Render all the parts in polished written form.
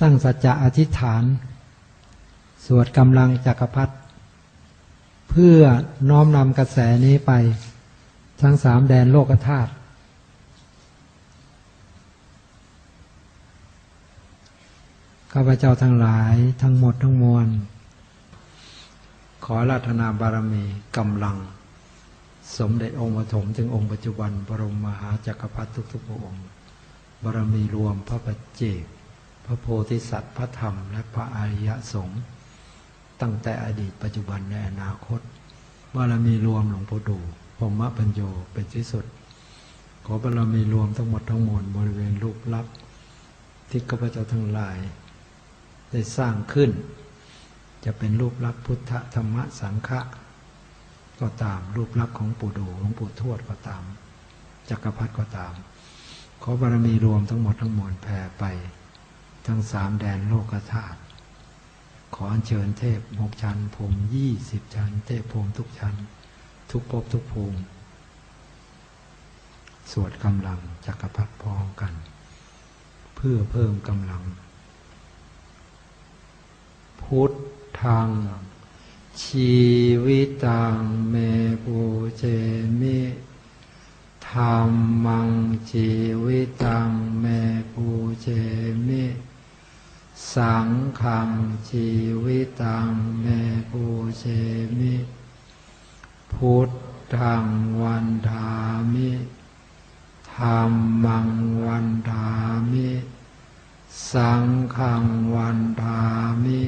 ตั้งสัจจะอธิษฐานสวดกำลังจักรพรรดิเพื่อน้อมนำกระแสนี้ไปทั้งสามแดนโลกธาตุข้าพเจ้าทั้งหลายทั้งหมดทั้งมวลขออาราธนาบารมีกำลังสมเด็จองค์ปฐมถึงองค์ปัจจุบันบรมมหาจักรพรรดิทุกๆพระองค์บารมีรวมพระปัจเจกพระโพธิสัตว์พระธรรมและพระอริยสงฆ์ตั้งแต่อดีตปัจจุบันในอนาคตบารมีรวมหลวงปู่ดูพรหมปัญโยเป็นที่สุดขอบารมีรวมทั้งหมดทั้งมวลบริเวณรูปลักษณ์ที่ข้าพเจ้าทั้งหลายได้สร้างขึ้นจะเป็นรูปลักษณ์พุทธธรรมสังฆะก็ตามรูปลักษณ์ของปู่ดูหลวงปู่ทวดก็ตามจักรพรรดิก็ตามขอบารมีรวมทั้งหมดทั้งมวลแผ่ไปทั้งสามแดนโลกธาตุขออัญเชิญเทพ6 ชั้นพรหม20 ชั้นเทพพรหมทุกชั้นทุกภพทุกภูมิสวดกำลังจักรพรรดิพร้อมกันเพื่อเพิ่มกำลังพุทธังชีวิตังเมปุเจมิธัมมังชีวิตังเมปุเจมิสังฆังชีวิตังเมปุเจมิพุทธังวันทามิธัมมังวันทามิสังฆังวันทามิ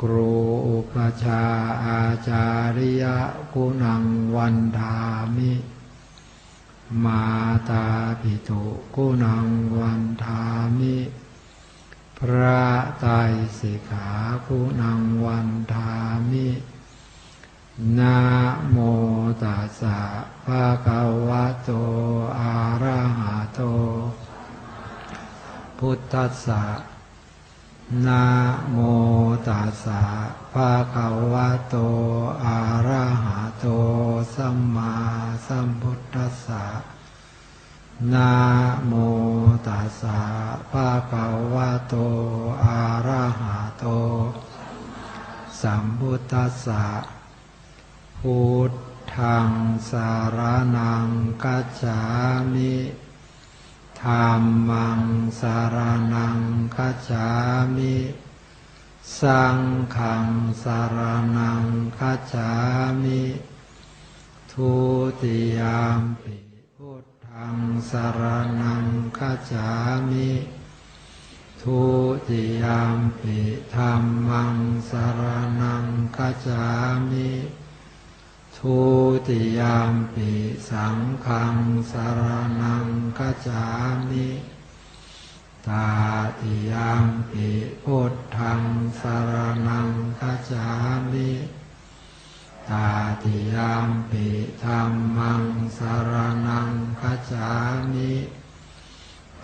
ครูอุปชาอาจาริยกุณังวันทามิมาตาปิตุกุณังวันทามิพระไตรสิกขากุณังวันทามินะโมตัสสะภะคะวะโตอะระหะโตพุทธัสสะนะโมตัสสะภะคะวะโตอะระหะโตสัมมาสัมพุทธัสสะนะโมตัสสะภะคะวะโตอะระหะโตสัมพุทธัสสะพุทธังสารนังคัจฉามิธัมมังสารนังคัจฉามิสังฆังสารนังคัจฉามิทุติยามปิพุทธังสารนังคัจฉามิทุติยามปิธัมมังสารนังคัจฉามิทุติยามปิสังฆังสารนังคัจฉามิตาติยามปิพุทธังสารนังคัจฉามิตาติยามปิธัมมังสารนังคัจฉามิ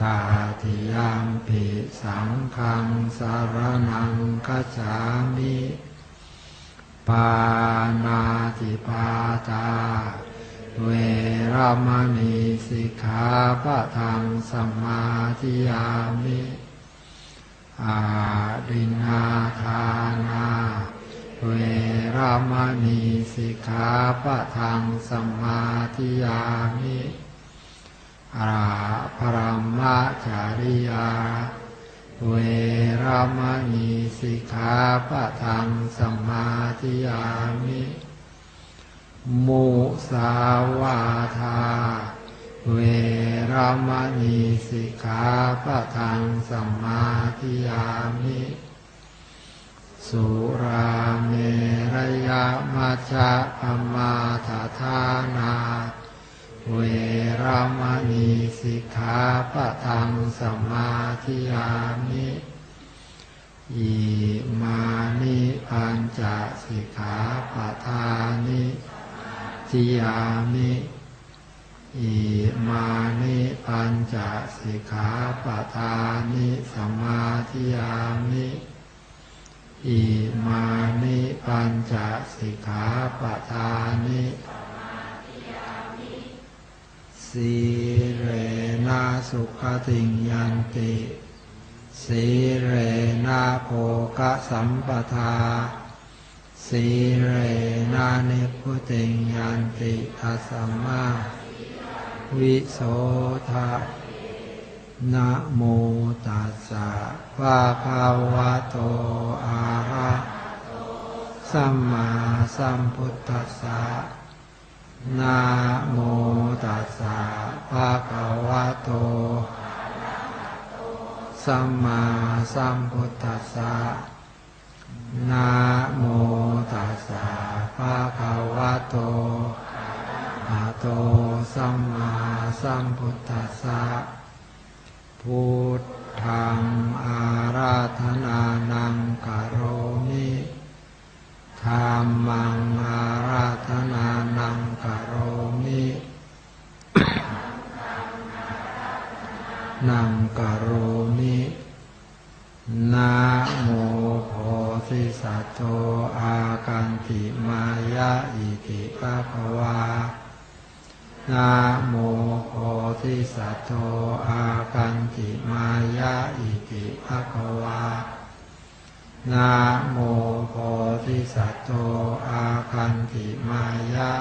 ตาติยามปิสังฆังสารนังคัจฉามิปานาติปาตาเวรมณีสิกขาปะทังสมาธิยามิอาดินนาทานาเวรมณีสิกขาปะทังสมาธิยามิอาภรมจาริยาเวรมณีสิกขาปะทังสมาธิยามิมุสาวาทาเวรมณีสิกขาปะทังสมาธิยามิสุราเมรยมัชฌะปมาทฐานาเวรมณีสิกขาปะทังสมาธิยามิอิมานิปัญจสิกขาปะทานิทิยามิอิมานิปัญจสิกขาปะทานิสมาธิยามิอิมานิปัญจสิกขาปะทานิสีเรนะสุขติงยันติ สีเรนะโภคสัมปทาสีเรนะนิพพุติยันติตัสสมาวิโสทะนะโมตัสสะภะคะวะโตอะระหะโตสัมมาสัมพุทธัสสะนะโมตัสสะภะคะวะโตสัมมาสัมพุทธัสสะนะโมตัสสะภะคะวะโตอะระหะโตสัมมาสัมพุทธัสสะพุทธังอาราธนานังกโรมิธัมมังอาราธนานังกโรมินังกโรมินะโมโพธิสัตว์โตอาคันติมายะอิติภะคะวานะโมโพธิสัตว์โตอาคันติมายะอิติภะคะวานะโมโพธิสัตว์โตอาคันติมายะ